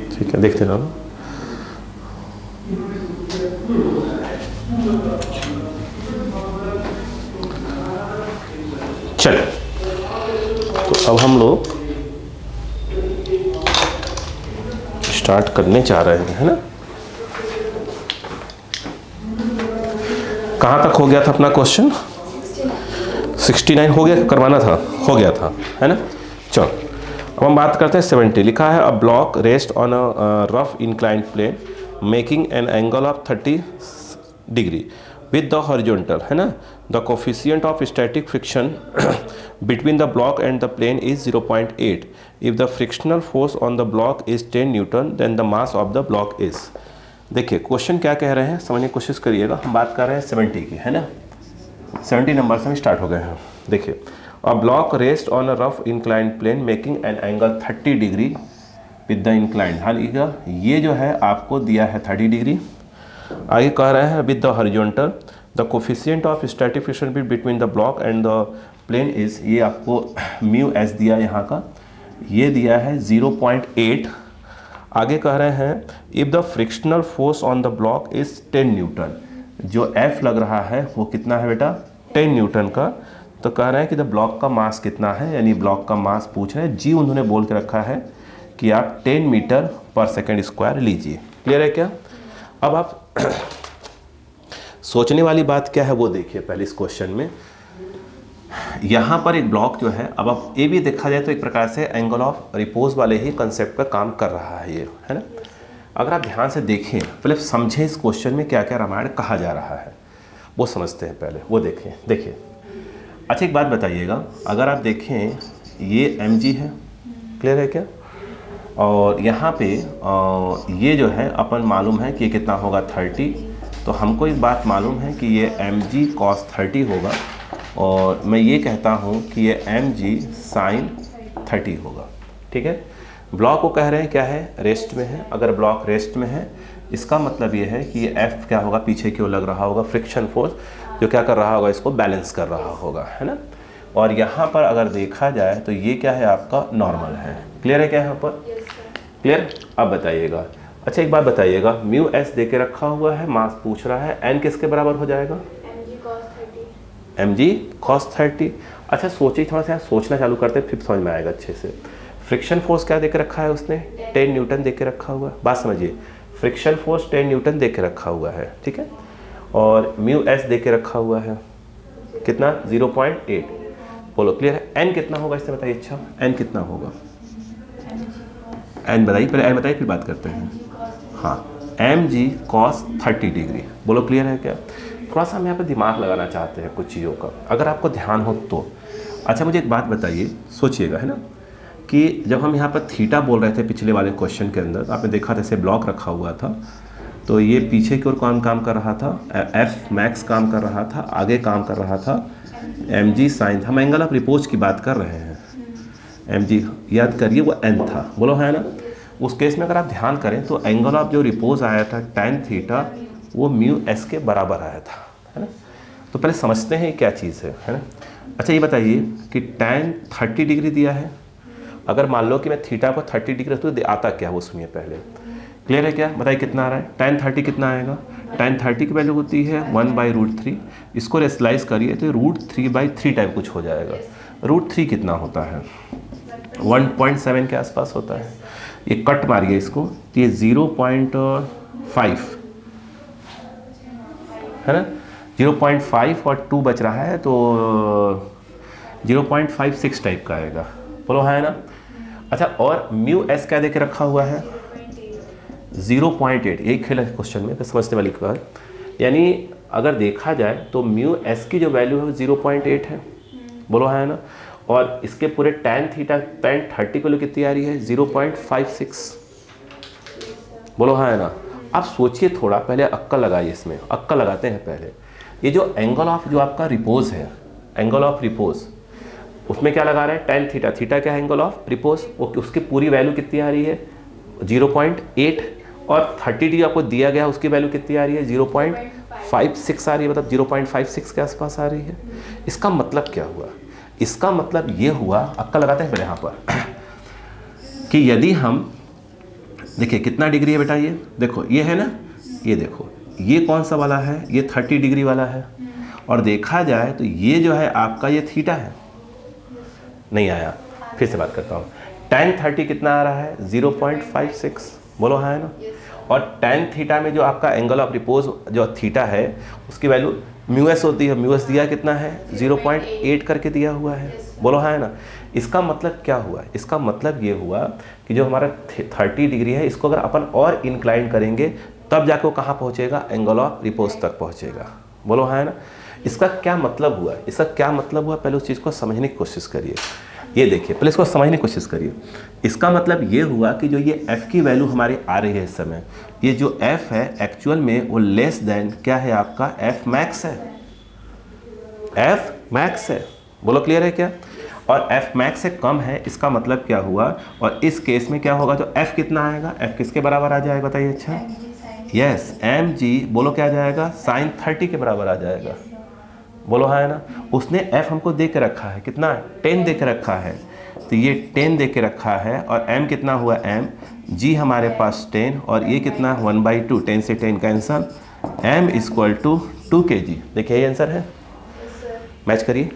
ठीक है, देखते रहो। चल, तो अब हम लोग स्टार्ट करने जा रहे हैं, है ना। कहाँ तक हो गया था अपना क्वेश्चन? 69 हो गया, करवाना था, हो गया था, है ना। चलो अब हम बात करते हैं 70। लिखा है a block rest on a rough inclined plane making an angle of 30 degree with the horizontal, है ना। The coefficient of static friction between the block and the plane is 0.8। If the frictional force on the block is 10 newton then the mass of the block is. देखिए question क्या कह रहे हैं, समझने की कोशिश करिएगा। हम बात कर रहे हैं 70 की, है ना। 70 नंबर से हम स्टार्ट हो गए हैं। देखिए a block rest on a rough inclined plane making an angle 30 degree with the inclined. हाँ, ये जो है आपको दिया है 30 डिग्री। आगे कह रहे हैं with the horizontal the coefficient of static friction between the block and the plane is, ये आपको म्यू एस दिया यहाँ का, ये दिया है 0.8। आगे कह रहे हैं if the frictional force on the block is 10 Newton, जो एफ लग रहा है वो कितना है बेटा? 10 न्यूटन का। तो कह रहे हैं कि द ब्लॉक का मास कितना है, यानी ब्लॉक का मास पूछ रहे हैं। जी उन्होंने बोल के रखा है कि आप 10 मीटर पर सेकेंड स्क्वायर लीजिए। क्लियर है क्या? अब आप सोचने वाली बात क्या है वो देखिए पहले इस क्वेश्चन में। यहाँ पर एक ब्लॉक जो है, अब आप ये भी देखा जाए तो एक प्रकार से एंगल ऑफ रिपोज वाले ही कंसेप्ट का काम कर रहा है ये, है ना। अगर आप ध्यान से देखें, पहले समझें इस क्वेश्चन में क्या क्या रामायण कहा जा रहा है, वो समझते हैं पहले, वो देखें। देखिए अच्छा एक बात बताइएगा, अगर आप देखें ये mg है, क्लियर है क्या? और यहाँ पे ये जो है अपन मालूम है कि ये कितना होगा 30। तो हमको एक बात मालूम है कि ये mg cos 30 होगा, और मैं ये कहता हूँ कि ये mg sin 30 होगा। ठीक है, ब्लॉक को कह रहे हैं क्या है? रेस्ट में है। अगर ब्लॉक रेस्ट में है इसका मतलब ये है कि ये F क्या होगा? पीछे क्यों लग रहा होगा? फ्रिक्शन फोर्स, जो क्या कर रहा होगा? इसको बैलेंस कर रहा होगा, है ना। और यहाँ पर अगर देखा जाए तो ये क्या है? आपका नॉर्मल है। क्लियर है क्या यहाँ पर? क्लियर? अब बताइएगा। अच्छा एक बात बताइएगा, म्यू एस दे के रखा हुआ है, मास पूछ रहा है, एन किसके बराबर हो जाएगा? mg cos 30। अच्छा सोचिए, थोड़ा सा सोचना चालू करते हैं फिर समझ में आएगा अच्छे से। फ्रिक्शन फोर्स क्या दे के रखा है उसने? 10 न्यूटन दे के रखा हुआ है। बात समझिए, फ्रिक्शन फोर्स 10 न्यूटन दे के रखा हुआ है, ठीक है। और म्यू एस दे के रखा हुआ है कितना? 0.8। बोलो क्लियर है? एन कितना होगा इससे बताइए। अच्छा एन कितना होगा? एन बताइए, पहले एन बताइए फिर बात करते हैं। हाँ, mg cos 30 डिग्री। बोलो क्लियर है क्या? थोड़ा सा हम यहाँ पे दिमाग लगाना चाहते हैं कुछ चीज़ों का, अगर आपको ध्यान हो तो। अच्छा मुझे एक बात बताइए, सोचिएगा, है ना, कि जब हम यहाँ पर थीटा बोल रहे थे पिछले वाले क्वेश्चन के अंदर, आपने देखा था ऐसे ब्लॉक रखा हुआ था, तो ये पीछे की ओर कौन काम कर रहा था? एफ मैक्स काम कर रहा था, आगे काम कर रहा था mg साइन। हम एंगल ऑफ रिपोज की बात कर रहे हैं। mg याद करिए वो n था, बोलो है ना। उस केस में अगर आप ध्यान करें तो एंगल ऑफ जो रिपोज आया था tan थीटा, वो म्यू एस के बराबर आया था, है ना। तो पहले समझते हैं क्या चीज़ है ना। अच्छा ये बताइए कि tan 30 डिग्री दिया है, अगर मान लो कि मैं थीटा को 30 डिग्री रखूँ तो आता क्या वो सुनिए पहले। क्लियर है क्या? बताइए कितना आ रहा है? tan 30 कितना आएगा? tan 30 की वैल्यू होती है 1/√3। इसको रेसलाइज करिए तो √3/3 टाइप कुछ हो जाएगा। √3 कितना होता है? 1.7 के आसपास होता है। ये कट मारिए इसको, तो ये 0.5 है ना, 0.5 और 2 बच रहा है तो 0.56 टाइप का आएगा। बोलो है ना। अच्छा और म्यू एस क्या दे के रखा हुआ है? 0.8। यही खेल है क्वेश्चन में, समझने वाली बात। यानी अगर देखा जाए तो म्यू एस की जो वैल्यू है वो 0.8 है। बोलो है ना। और इसके पूरे tan थीटा tan 30 को कितनी आ रही है? 0.56। बोलो हाँ है ना। आप सोचिए थोड़ा, पहले अक्कल लगाइए, इसमें अक्कल लगाते हैं पहले। ये जो एंगल ऑफ जो आपका रिपोज है, एंगल ऑफ रिपोज, उसमें क्या लगा रहे हैं? tan theta. थीटा क्या है? Angle of repose. वो उसकी पूरी वैल्यू कितनी आ रही है? 0.8। और 30 डिग्री आपको दिया गया, उसकी वैल्यू कितनी आ रही है? 0.56 आ रही है, मतलब 0.56 के आसपास आ रही है। इसका मतलब क्या हुआ? इसका मतलब ये हुआ, अक्का लगाते हैं पहले यहाँ पर कि यदि हम देखिए कितना डिग्री है बेटा, ये देखो ये है ना, ये देखो ये कौन सा वाला है, ये 30 डिग्री वाला है, और देखा जाए तो ये जो है आपका ये थीटा है। नहीं आया, फिर से बात करता हूँ। tan 30 कितना आ रहा है 0.56, बोलो हाँ है ना। और tan थीटा में जो आपका एंगल ऑफ रिपोज जो थीटा है उसकी वैल्यू म्यू एस होती है, म्यू एस दिया कितना है 0.8 करके दिया हुआ है, बोलो हाँ है ना। इसका मतलब क्या हुआ, इसका मतलब ये हुआ कि जो हमारा 30 डिग्री है इसको अगर अपन और इंक्लाइन करेंगे तब जाके वो कहाँ पहुँचेगा, एंगल ऑफ रिपोज तक पहुँचेगा, बोलो हाँ है ना। इसका क्या मतलब हुआ, इसका क्या मतलब हुआ, पहले उस चीज़ को समझने की कोशिश करिए। ये देखिए पहले इसको समझने की कोशिश करिए। इसका मतलब ये हुआ कि जो ये f की वैल्यू हमारी आ रही है इस समय, ये जो f है एक्चुअल में वो लेस देन क्या है आपका f मैक्स है, f मैक्स है, बोलो क्लियर है क्या। और f मैक्स से कम है, इसका मतलब क्या हुआ, और इस केस में क्या होगा, तो f कितना आएगा, f किसके बराबर आ जाएगा बताइए। अच्छा यस mg, बोलो क्या आ जाएगा, साइन 30 के बराबर आ जाएगा, बोलो हाँ है ना। उसने f हमको दे के रखा है कितना, 10 दे के रखा है, तो ये 10 दे के रखा है, और m कितना हुआ m, g हमारे पास 10, और ये कितना 1/2, 10 से 10 cancel, m equal to 2 kg। देखिए ये आंसर है, मैच करिए,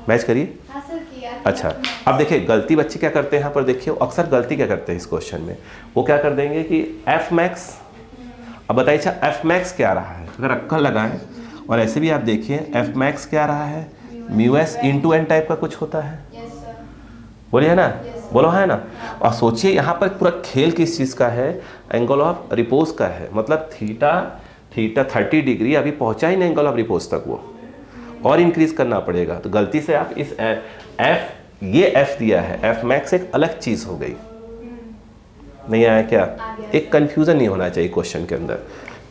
मैच करिए। अच्छा अब देखिए गलती बच्चे क्या करते हैं यहाँ पर, देखिए अक्सर गलती क्या करते हैं इस क्वेश्चन में, वो क्या कर देंगे कि f मैक्स, अब बताइए अच्छा f मैक्स क्या रहा है, अगर अक्कल लगाएं और ऐसे भी आप देखिए f मैक्स क्या रहा है, mu S into N type का कुछ होता है, बोलिए ना, बोलो है ना। और सोचिए यहाँ पर पूरा खेल किस चीज़ का है, एंगल ऑफ रिपोज का है, मतलब थीटा 30 डिग्री अभी पहुँचा ही नहीं एंगल ऑफ रिपोज तक, वो और इंक्रीज करना पड़ेगा। तो गलती से आप इस f, ये f दिया है, f मैक्स एक अलग चीज़ हो गई, नहीं आया क्या, एक कंफ्यूजन नहीं होना चाहिए क्वेश्चन के अंदर,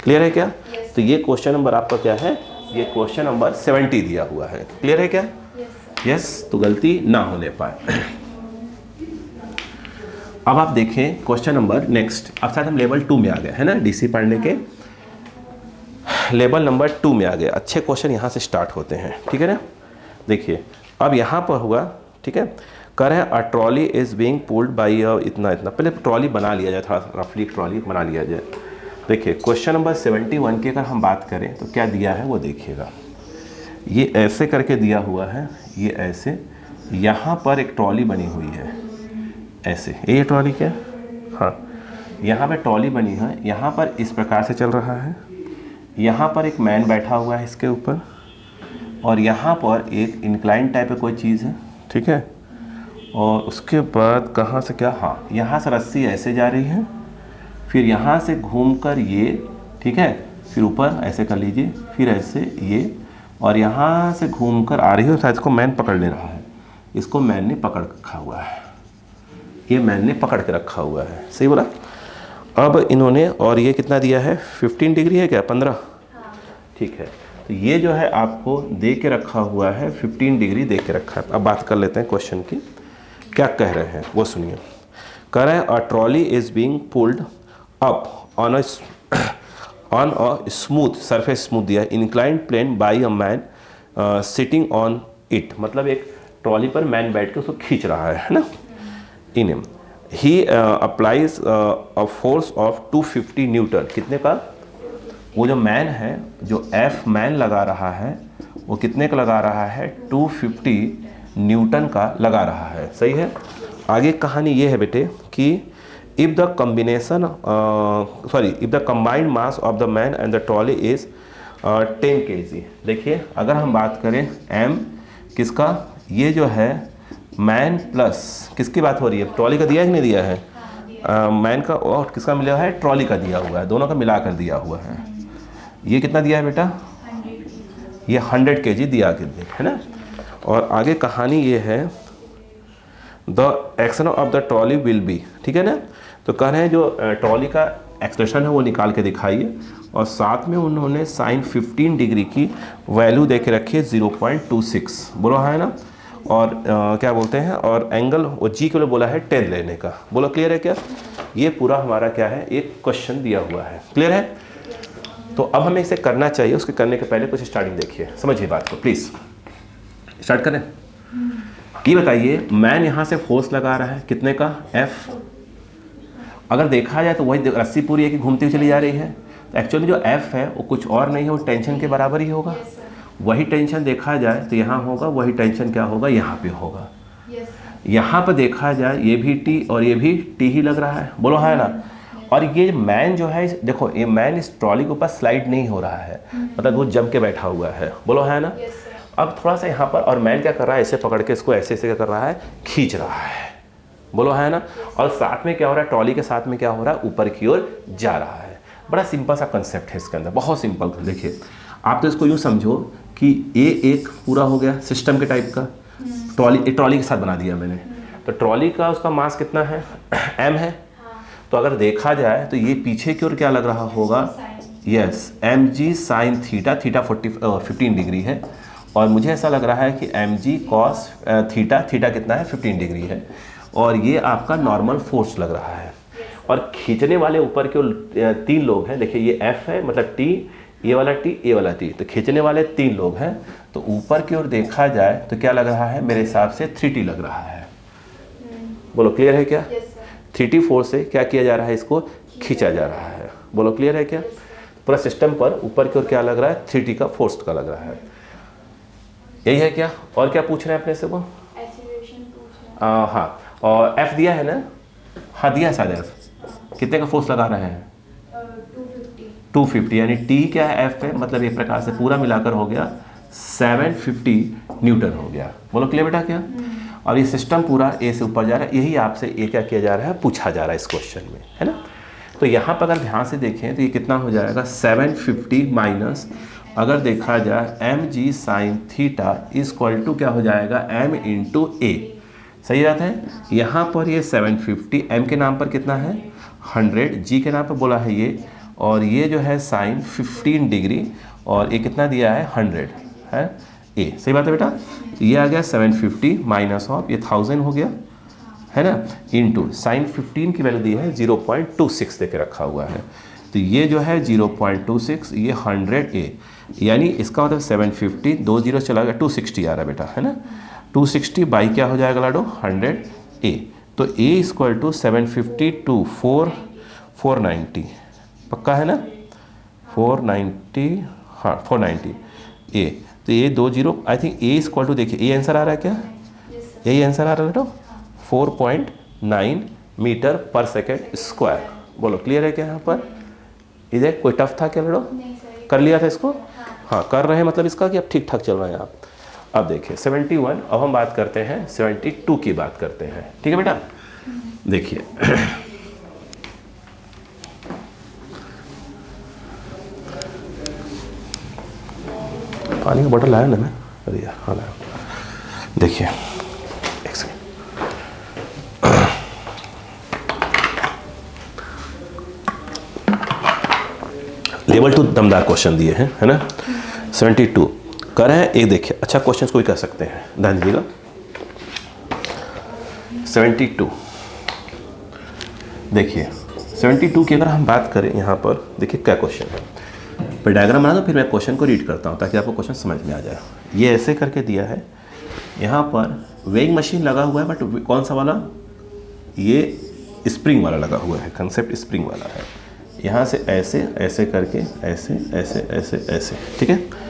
क्लियर है क्या। तो ये क्वेश्चन नंबर आपका क्या है, ये क्वेश्चन नंबर 70 दिया हुआ है, क्लियर है क्या। यस तो गलती ना होने पाए। अब आप देखें क्वेश्चन नंबर नेक्स्ट, अब शायद हम लेवल 2 में आ गए है ना, डीसी पढ़ने के लेवल नंबर 2 में आ गए। अच्छे क्वेश्चन यहाँ से स्टार्ट होते हैं, ठीक है ना। देखिए अब यहाँ पर हुआ, ठीक है, कर है अ trolley is being pulled by इतना इतना, पहले ट्रॉली बना लिया जाए, थोड़ा रफली ट्रॉली बना लिया जाए। देखिए क्वेश्चन नंबर 71 की अगर हम बात करें तो क्या दिया है वो देखिएगा, ये ऐसे करके दिया हुआ है, ये ऐसे, यहाँ पर एक ट्रॉली बनी हुई है ऐसे, ये ट्रॉली क्या, हाँ यहाँ पे ट्रॉली बनी है, यहाँ पर इस प्रकार से चल रहा है, यहाँ पर एक मैन बैठा हुआ है इसके ऊपर, और यहाँ पर एक इंक्लाइन टाइप की कोई चीज़ है, ठीक है। और उसके बाद कहाँ से क्या, हाँ यहाँ से रस्सी ऐसे जा रही है, फिर यहाँ से घूमकर ये, ठीक है, फिर ऊपर ऐसे कर लीजिए, फिर ऐसे ये, और यहाँ से घूमकर आ रही है, शायद इसको मैन पकड़ ले रहा है, इसको मैन ने पकड़ रखा हुआ है, ये मैन ने पकड़ के रखा हुआ है, सही बोला। अब इन्होंने, और ये कितना दिया है 15 डिग्री है क्या, 15, ठीक है। तो ये जो है आपको दे के रखा हुआ है, 15 डिग्री दे के रखा है। अब बात कर लेते हैं क्वेश्चन की, क्या कह रहे हैं वो सुनिए। कह रहे हैं a trolley is being pulled up on a smooth surface, smooth दिया है, inclined plane by a man sitting on it, मतलब एक ट्रॉली पर मैन बैठ के उसको खींच रहा है ना। In he applies a force of 250 newton, कितने का, वो जो मैन है, जो एफ मैन लगा रहा है वो कितने का लगा रहा है, 250 न्यूटन का लगा रहा है, सही है। आगे कहानी ये है बेटे कि if the combination if the combined mass of the man and the trolley is 10 kg। देखिए अगर हम बात करें m किसका, ये जो है मैन प्लस किसकी बात हो रही है, ट्रॉली का दिया है कि नहीं दिया है, मैन का और किसका मिला है, ट्रॉली का दिया हुआ है, दोनों का मिलाकर दिया हुआ है। ये कितना दिया है बेटा, ये 100 kg दिया है ना। और आगे कहानी ये है, the action of the trolley will be, ठीक है ना। तो कह रहे हैं जो ट्रॉली का एक्सप्रेशन है वो निकाल के दिखाइए, और साथ में उन्होंने साइन 15 डिग्री की वैल्यू दे के रखी है 0.26, बोलो है ना। और क्या बोलते हैं, और एंगल वो जी के लिए बोला है 10 लेने का, बोलो क्लियर है क्या। ये पूरा हमारा क्या है, एक क्वेश्चन दिया हुआ है, क्लियर है। तो अब हमें इसे करना चाहिए, उसके करने के पहले कुछ स्टार्टिंग देखिए, समझिए बात को प्लीज़, स्टार्ट करें। ये बताइए मैन यहाँ से फोर्स लगा रहा है कितने का, F। अगर देखा जाए तो वही रस्सी पूरी है कि घूमती हुई चली जा रही है, तो एक्चुअली जो F है वो कुछ और नहीं है, वो टेंशन के बराबर ही होगा। वही टेंशन देखा जाए तो यहाँ होगा, वही टेंशन क्या होगा, यहाँ पे होगा। यहाँ पर देखा जाए ये भी T और ये भी T ही लग रहा है, बोलो है ना। और ये मैन जो है, देखो ये मैन इस ट्रॉली के ऊपर स्लाइड नहीं हो रहा है, मतलब वो जम के बैठा हुआ है, बोलो है ना। अब थोड़ा सा यहाँ पर, और मैन क्या कर रहा है, ऐसे पकड़ के इसको ऐसे ऐसे क्या कर रहा है, खींच रहा है, बोलो है ना। और साथ में क्या हो रहा है, ट्रॉली के साथ में क्या हो रहा है, ऊपर की ओर जा रहा है। बड़ा सिंपल सा कंसेप्ट है इसके अंदर, बहुत सिंपल। देखिए आप तो इसको यूँ समझो कि ये एक पूरा हो गया सिस्टम के टाइप का, ट्रॉली के साथ बना दिया मैंने। तो ट्रॉली का उसका मास कितना है, m है। तो अगर देखा जाए तो ये पीछे की ओर क्या लग रहा होगा, yes mg sine theta, theta 15 degree है। और मुझे ऐसा लग रहा है कि mg कॉस थीटा, थीटा कितना है 15 डिग्री है। और ये आपका नॉर्मल फोर्स लग रहा है। और खींचने वाले ऊपर के 3 लोग हैं, देखिए ये F है मतलब T, ये वाला T, ये वाला T, तो खींचने वाले 3 लोग हैं। तो ऊपर की ओर देखा जाए तो क्या लग रहा है, मेरे हिसाब से 3T लग रहा है। बोलो क्लियर है क्या, 3T फोर्स से क्या किया जा रहा है, इसको खींचा जा रहा है। बोलो क्लियर है क्या। पूरा सिस्टम पर ऊपर की ओर क्या लग रहा है, 3T का फोर्स का लग रहा है। यही है क्या, और क्या पूछ रहे हैं अपने से वो, हाँ। और F दिया है ना, हाँ दिया है शायद F, कितने का फोर्स लगा रहे हैं, 250, यानी T क्या है, F है, मतलब एक प्रकार से पूरा मिलाकर हो गया 750 न्यूटन हो गया। बोलो क्लियर बेटा क्या। और ये सिस्टम पूरा ए से ऊपर जा रहा है, यही आपसे ए क्या किया जा रहा है, पूछा जा रहा है इस क्वेश्चन में, है ना। तो यहाँ पर अगर ध्यान से देखें तो ये कितना हो जाएगा, 750 माइनस, अगर देखा जाए mg sine theta equal to क्या हो जाएगा, m इंटू ए। सही बात है। यहाँ पर ये 750, m के नाम पर कितना है 100, g के नाम पर बोला है ये, और ये जो है साइन 15 डिग्री, और ये कितना दिया है 100 है ए। सही बात है बेटा। ये आ गया 750 माइनस ऑफ ये 1000 हो गया, है ना, इंटू साइन 15 की वैल्यू दी है 0.26 देके रखा हुआ है। तो ये जो है 0.26, ये 100 ए, यानी इसका मतलब 750, 2 0 चला गया, 260 आ रहा है बेटा, है ना। 260 बाई क्या हो जाएगा लाडो, 100 ए। तो ए इक्वल टू 750 टू 490, पक्का है ना, 490, हाँ 490 ए। तो ये 2 0, I think A equal to, देखिए ए आंसर आ रहा है क्या, यही आंसर आ रहा है बेटा, 4.9 मीटर पर सेकेंड स्क्वायर। बोलो क्लियर है क्या यहाँ पर। इधर कोई टफ था क्या बेटो, कर लिया था इसको, हाँ कर रहे हैं, मतलब इसका कि अब ठीक ठाक चल रहे हैं आप। अब देखिए 71, अब हम बात करते हैं 72 की बात करते हैं, ठीक है बेटा। देखिए पानी का बोतल लाया ना मैं, अरे यार हाँ लाया। देखिए एक सेकेंड, लेवल 2 दमदार क्वेश्चन दिए हैं, है ना। 72 कर रहे हैं एक, देखिए अच्छा क्वेश्चन कोई कर सकते हैं, ध्यान दीजिएगा। 72 देखिए 72 की अगर हम बात करें यहाँ पर, देखिए क्या क्वेश्चन है, पर डायग्राम बना दो फिर मैं क्वेश्चन को रीड करता हूँ ताकि आपको क्वेश्चन समझ में आ जाए। ये ऐसे करके दिया है, यहाँ पर वेइंग मशीन लगा हुआ है, बट कौन सा वाला, ये स्प्रिंग वाला लगा हुआ है, कंसेप्ट स्प्रिंग वाला है। यहाँ से ऐसे ऐसे करके ऐसे ऐसे ऐसे ऐसे, ठीक है।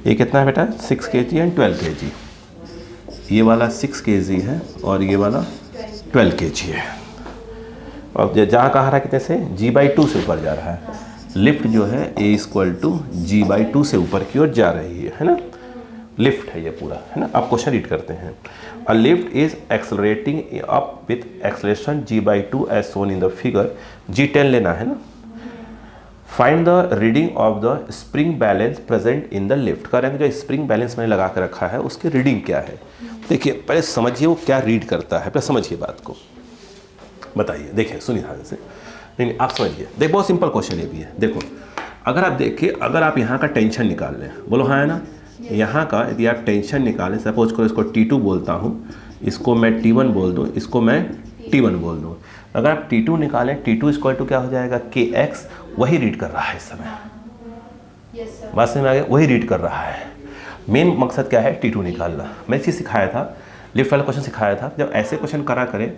ये कितना है बेटा, 6 kg एंड 12 kg। ये वाला 6 kg है और ये वाला 12 kg है। और जहाँ कहा रहा है कितने से, g/2 से ऊपर जा रहा है। लिफ्ट जो है a इक्वल टू g/2 से ऊपर की ओर जा रही है ना, लिफ्ट है ये पूरा, है ना। आप क्वेश्चन रीड करते हैं, a lift is accelerating up with acceleration g/2 as shown in the figure. g10 लेना है ना। Find the reading of the spring balance present in the lift. करेंगे जो स्प्रिंग बैलेंस मैंने लगा कर रखा है उसकी रीडिंग क्या है। देखिए पहले समझिए वो क्या रीड करता है, पहले समझिए बात को, बताइए। देखिए सुनिए ध्यान से, नहीं आप समझिए। देख बहुत सिंपल क्वेश्चन ये भी है। देखो अगर आप देखिए, अगर आप यहाँ का टेंशन निकाल लें, बोलो हाँ है ना, यहाँ का यदि आप टेंशन निकालें, सपोज करो इसको T2 बोलता हूँ, इसको मैं T1 बोल दूँ, इसको मैं T1 बोल दूँ। अगर आप T2 निकालें, T2 इक्वल टू क्या हो जाएगा, KX, वही रीड कर रहा है इस समय। बात समझ में आ गया, वही रीड कर रहा है। मेन मकसद क्या है, T2 निकालना। मैं चीज़ सिखाया था लिफ्ट वाला क्वेश्चन सिखाया था, जब ऐसे क्वेश्चन करा करें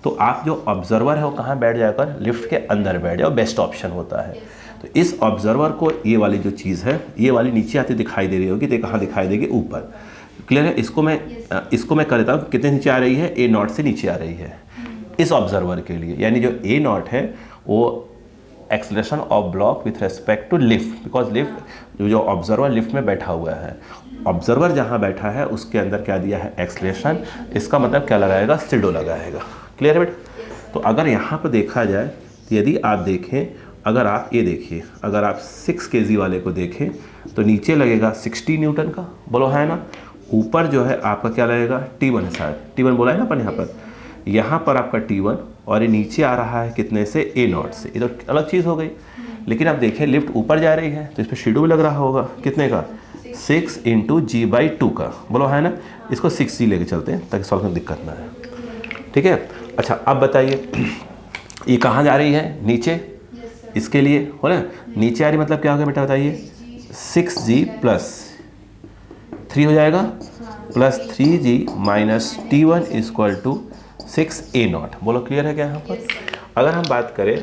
तो आप जो ऑब्जर्वर है वो कहाँ बैठ जाकर, लिफ्ट के अंदर बैठ जाओ, बेस्ट ऑप्शन होता है। तो इस ऑब्जर्वर को ये वाली जो चीज़ है, ये वाली नीचे आती दिखाई दे रही होगी, तो कहाँ दिखाई देगी, ऊपर। क्लियर है? इसको मैं कर देता हूँ, कितने नीचे आ रही है, A0 से नीचे आ रही है इस ऑब्जर्वर के लिए, यानी जो A0 है वो acceleration of block with respect to lift, because lift जो ऑब्जर्वर लिफ्ट में बैठा हुआ है, ऑब्जर्वर जहाँ बैठा है उसके अंदर क्या दिया है, एक्सेलरेशन। इसका मतलब क्या लगाएगा, सिडो लगाएगा। क्लियर है बेटा? तो अगर यहाँ पर देखा जाए तो यदि आप देखें, अगर आप ये देखिए, अगर आप 6 kg वाले को देखें तो नीचे लगेगा 60 न्यूटन का, बोलो है ना। ऊपर जो है आपका क्या लगेगा, T1 है, शायद T1 बोला है ना अपन यहाँ पर आपका T1, और ये नीचे आ रहा है कितने से, A0 से। ये तो अलग चीज़ हो गई। लेकिन आप देखें लिफ्ट ऊपर जा रही है तो इस पर शेड्यूल लग रहा होगा कितने का, 6 × G/2 का, बोलो है ना। इसको 6G लेके चलते हैं ताकि सॉल्व में दिक्कत ना है। ठीक है, अच्छा अब बताइए ये कहाँ जा रही है, नीचे, इसके लिए हो ना, नीचे आ रही मतलब क्या होगा बेटा बताइए, 6G + 3 हो जाएगा, प्लस 3G - T1 = 6A0। बोलो क्लियर है क्या यहाँ पर? अगर हम बात करें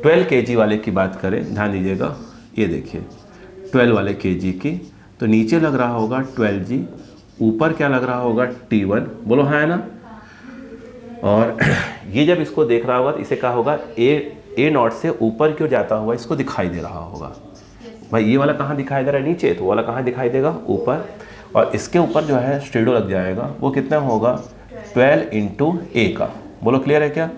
12 kg वाले की बात करें, ध्यान दीजिएगा, ये देखिए 12 वाले kg की, तो नीचे लग रहा होगा 12G, ऊपर क्या लग रहा होगा, T1, बोलो है ना। और ये जब इसको देख रहा होगा तो इसे क्या होगा, A0 से ऊपर क्यों जाता हुआ इसको दिखाई दे रहा होगा। भाई ये वाला कहाँ दिखाई दे रहा है, नीचे, तो वाला कहाँ दिखाई देगा, ऊपर। और इसके ऊपर जो है स्टेडो लग जाएगा, वो कितना होगा, 12 × A का। बोलो क्लियर है क्या?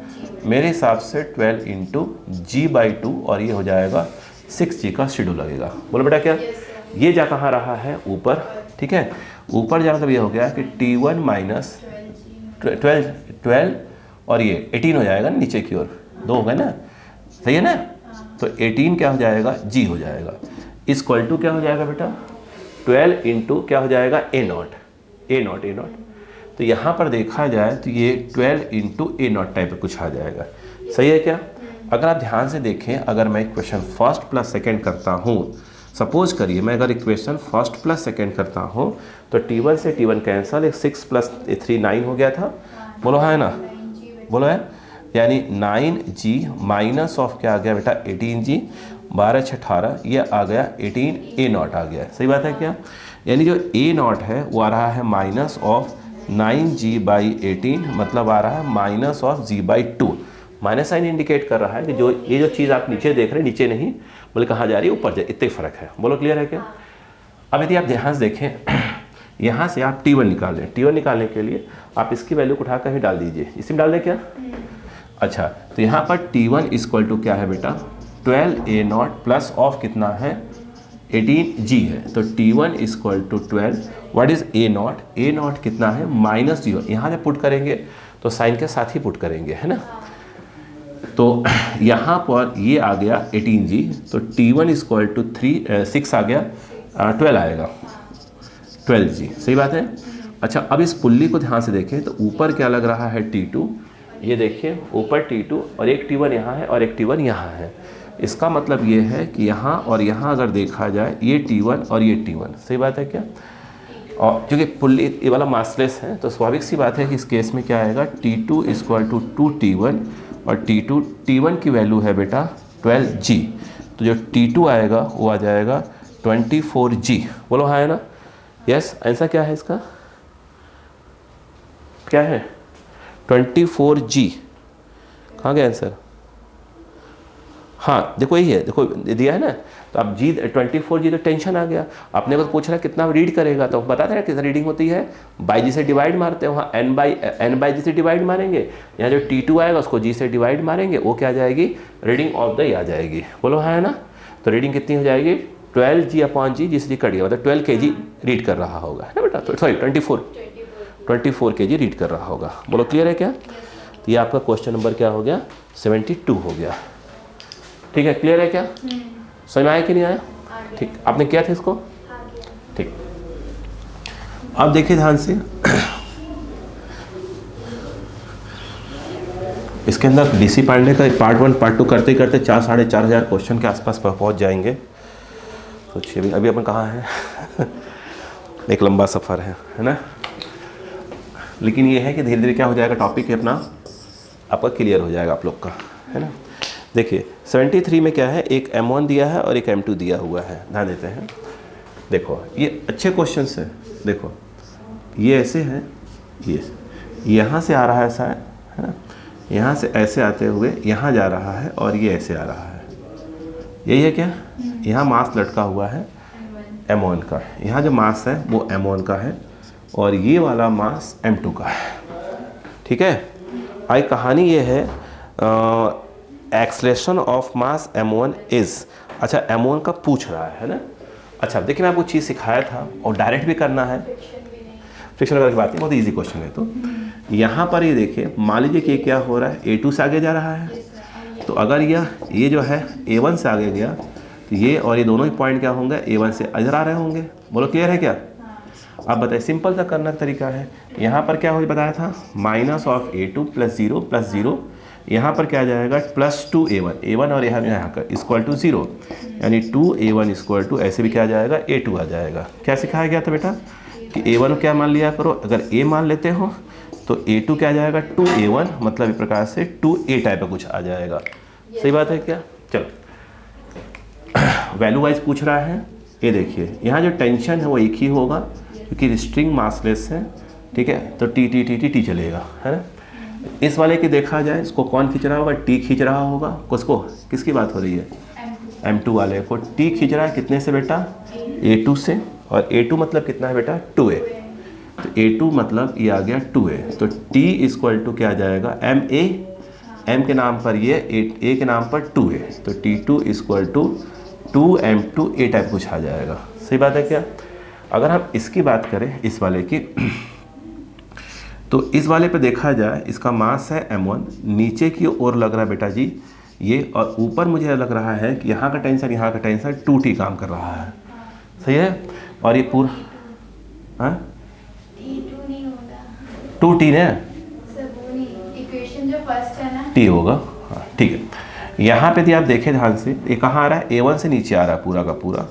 मेरे हिसाब से 12 × G/2, और ये हो जाएगा 6G का शेड्यू लगेगा। बोलो बेटा क्या, ये जा कहाँ रहा है, ऊपर। ठीक है, ऊपर जाना मतलब ये हो गया कि T1 - 12 और ये 18 हो जाएगा ना, नीचे की ओर 2 हो गए ना, सही है ना। तो 18 क्या हो जाएगा, G हो जाएगा, इक्वल टू क्या हो जाएगा बेटा, 12 × क्या हो जाएगा, A0। तो यहाँ पर देखा जाए तो ये 12 × A0 टाइप का कुछ आ जाएगा, सही है क्या? अगर आप ध्यान से देखें, अगर मैं इक्वेशन फर्स्ट प्लस सेकेंड करता हूँ, सपोज करिए मैं अगर इक्वेशन फर्स्ट प्लस सेकेंड करता हूँ तो T1 से T1 कैंसल, 6 + 3 9 हो गया था, बोलो है ना, बोलो है, यानी 9G माइनस ऑफ क्या आ गया बेटा, 18G, 12 × 6 = 18, ये आ गया 18A0 आ गया, सही बात है क्या? यानी जो A0 है वो आ रहा है माइनस ऑफ 9G/18, मतलब आ रहा है minus of G/2। Minus sign indicate कर रहा है कि जो ये जो चीज़ आप नीचे देख रहे हैं, नीचे नहीं, बोले कहाँ जा रही है, ऊपर जा, इतना ही फ़र्क है। बोलो क्लियर है क्या? अब यदि आप ध्यान से देखें, यहाँ से आप T1 निकाल लें, T1 निकालने के लिए आप इसकी वैल्यू को उठा कर ही डाल दीजिए, इसमें डाल दें क्या? अच्छा, तो यहाँ पर T1 = क्या है बेटा, 12A0 प्लस ऑफ कितना है, 18G है, तो T1 = 12, what is A0, A0 कितना है, -0, यहाँ से पुट करेंगे तो साइन के साथ ही पुट करेंगे, है ना। तो यहाँ पर ये आ गया 18G, तो T1 = 6 आ गया, 12 आएगा, 12G, सही बात है। अच्छा, अब इस पुल्ली को ध्यान से देखें तो ऊपर क्या लग रहा है, T2, ये देखिए ऊपर T2 और एक T1 यहाँ है और एक T1 यहाँ है। इसका मतलब ये है कि यहाँ और यहाँ अगर देखा जाए, ये T1 और ये T1, सही बात है क्या? और क्योंकि पुल्ली ये वाला मासलेस है तो स्वाभाविक सी बात है कि इस केस में क्या आएगा, T2 = 2T1, और T1 की वैल्यू है बेटा 12G, तो जो T2 आएगा वो आ जाएगा 24G। बोलो हाँ है ना, यस। आंसर क्या है इसका, क्या है, 24G। कहाँ गया आंसर? हाँ देखो यही है, देखो दिया है ना, तो अब G 24G तो टेंशन आ गया। आपने को पूछ रहा कितना रीड करेगा, तो बताते हैं कितना रीडिंग होती है, बाई जी से डिवाइड मारते हैं, वहाँ n/g से डिवाइड मारेंगे, यहाँ जो T2 आएगा उसको G से डिवाइड मारेंगे, वो क्या आ जाएगी, रीडिंग ऑफ द आ जाएगी। बोलो हाँ है ना, तो रीडिंग कितनी हो जाएगी, 12G/G, जिससे कट गया, मतलब 12 kg रीड कर रहा होगा, है ना बेटा, तो सॉरी 24 kg रीड कर रहा होगा। बोलो क्लियर है क्या? तो ये आपका क्वेश्चन नंबर क्या हो गया, 72 हो गया। ठीक है, क्लियर है क्या? समझ में आया कि नहीं आया? ठीक, आपने किया था इसको? ठीक, अब देखिए ध्यान से, इसके अंदर डीसी पांडे का पार्ट 1 पार्ट 2 करते करते 4,500 क्वेश्चन के आसपास पहुंच जाएंगे। सोचिए अभी अपन कहाँ हैं एक लंबा सफ़र है ना। लेकिन ये है कि धीरे धीरे क्या हो जाएगा, टॉपिक है अपना आपका क्लियर हो जाएगा आप लोग का, है ना। देखिए 73 में क्या है, एक M1 दिया है और एक M2 दिया हुआ है, ध्यान देते हैं। देखो ये अच्छे क्वेश्चन है। देखो ये ऐसे है, ये यहाँ से आ रहा है ऐसा है ना, यहाँ से ऐसे आते हुए यहाँ जा रहा है और ये ऐसे आ रहा है, यही है क्या। यहाँ मास लटका हुआ है M1 का, यहाँ जो मास है वो M1 का है और ये वाला मास M2 का है, ठीक है। आई कहानी ये है, acceleration of mass M1 is, अच्छा M1 का पूछ रहा है ना। अच्छा देखिए मैं आपको चीज़ सिखाया था और डायरेक्ट भी करना है, फ्रिक्शन वगैरह की बात नहीं, बहुत इजी क्वेश्चन है। तो यहाँ पर ये देखिए, मान लीजिए कि क्या हो रहा है, A2 से आगे जा रहा है, तो अगर ये जो है A1 से आगे गया तो ये और ये दोनों ही पॉइंट क्या होंगे, A1 से इधर आ रहे होंगे। बोलो क्लियर है क्या। अब बताइए, सिंपल सा करना का तरीका है। यहाँ पर क्या हो बताया था, minus of A2 plus zero, यहाँ पर क्या आ जाएगा +2A1 और यहाँ का इक्वल टू 0, यानी 2A1 इक्वल टू ऐसे भी क्या आ जाएगा, A2 आ जाएगा। क्या सिखाया गया था बेटा कि A1 क्या मान लिया करो, अगर A मान लेते हो तो A2 क्या आ जाएगा 2A1, मतलब इस प्रकार से 2A टाइप का कुछ आ जाएगा। सही बात है क्या। चलो वैल्यू वाइज पूछ रहा है। ये देखिए यहाँ जो टेंशन है वो एक ही होगा क्योंकि स्ट्रिंग मासलेस है, ठीक है, तो टी चलेगा, है ना। इस वाले की देखा जाए, इसको कौन खींच रहा होगा, टी खींच रहा होगा। किसको, किसकी बात हो रही है, M2 वाले को टी खींच रहा है कितने से बेटा, A2 से, और A2 मतलब कितना है बेटा 2A, तो A2 मतलब ये आ गया 2A, तो T इक्वल टू क्या आ जाएगा MA, M के नाम पर ये A के नाम पर 2A, तो T2 equal to 2M2A type कुछ आ जाएगा। सही बात है क्या। अगर हम इसकी बात करें, इस वाले की, तो इस वाले पे देखा जाए इसका मास है M1, नीचे की ओर लग रहा है बेटा जी ये, और ऊपर मुझे लग रहा है कि यहाँ का टेंशन 2T काम कर रहा है। सही है। और ये पूरा 2T ने इक्वेशन जो फर्स्ट है ना T होगा, हाँ ठीक है। यहाँ पे भी आप देखें ध्यान से, ये कहाँ आ रहा है, A1 से नीचे आ रहा है पूरा का पूरा,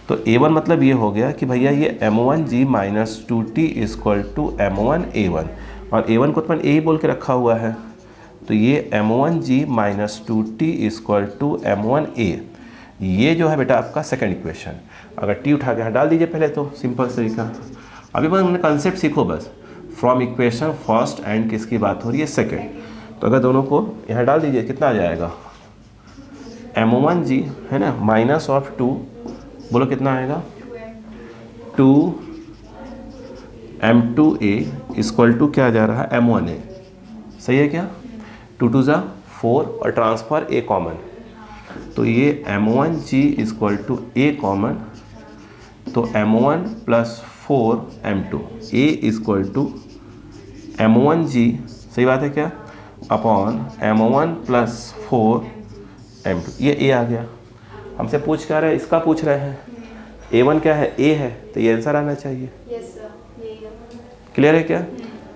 तो A1 मतलब ये हो गया कि भैया ये M1G minus 2T equal to M1A1, और A1 को तो मैंने A बोल के रखा हुआ है, तो ये M1G minus 2T equal to M1A, ये जो है बेटा आपका सेकंड इक्वेशन। अगर T उठा के यहाँ डाल दीजिए पहले, तो सिंपल तरीका। अभी बस हमने कंसेप्ट सीखो बस, फ्रॉम इक्वेशन फर्स्ट एंड किसकी बात हो रही है, सेकेंड। तो अगर दोनों को यहाँ डाल दीजिए, कितना आ जाएगा, M1G है ना माइनस ऑफ 2, बोलो कितना आएगा, 2M2A इक्वल टू क्या जा रहा है, M1A। सही है क्या, 2 2 ज़ा 4 और ट्रांसफर A कॉमन, तो ये M1G equal to A common, तो M1 plus 4M2 A equal to M1G, सही बात है क्या, अपॉन M1 प्लस 4M2, ये A आ गया। हमसे पूछ क्या रहे हैं, इसका पूछ रहे हैं, A1 क्या है, A है, तो ये आंसर आना चाहिए। क्लियर है क्या।